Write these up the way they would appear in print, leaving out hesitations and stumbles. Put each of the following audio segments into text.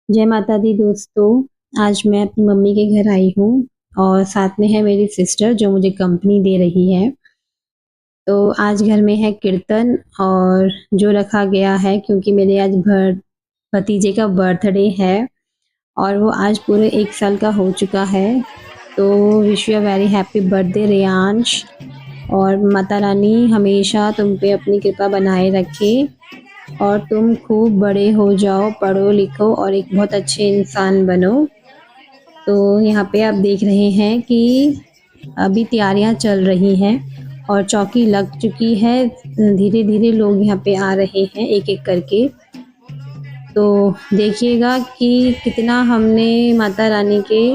जय माता दी दोस्तों। आज मैं अपनी मम्मी के घर आई हूँ और साथ में है मेरी सिस्टर जो मुझे कंपनी दे रही है। तो आज घर में है कीर्तन और जो रखा गया है क्योंकि मेरे आज भतीजे का बर्थडे है और वो आज पूरे 1 साल का हो चुका है। तो wish you a very happy birthday Riyansh, और माता रानी हमेशा तुम पे अपनी कृपा बनाए रखे और तुम खूब बड़े हो जाओ, पढ़ो लिखो और एक बहुत अच्छे इंसान बनो। तो यहाँ पे आप देख रहे हैं कि अभी तैयारियां चल रही हैं और चौकी लग चुकी है। धीरे धीरे लोग यहाँ पे आ रहे हैं एक एक करके। तो देखिएगा कि कितना हमने माता रानी के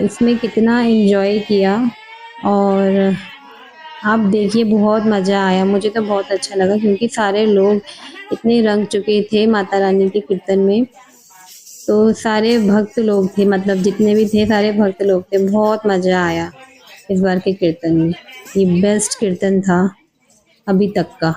इसमें कितना एंजॉय किया और आप देखिए बहुत मज़ा आया। मुझे तो बहुत अच्छा लगा क्योंकि सारे लोग इतने रंग चुके थे माता रानी के कीर्तन में। तो सारे भक्त लोग थे, मतलब जितने भी थे सारे भक्त लोग थे। बहुत मज़ा आया इस बार के कीर्तन में। ये बेस्ट कीर्तन था अभी तक का।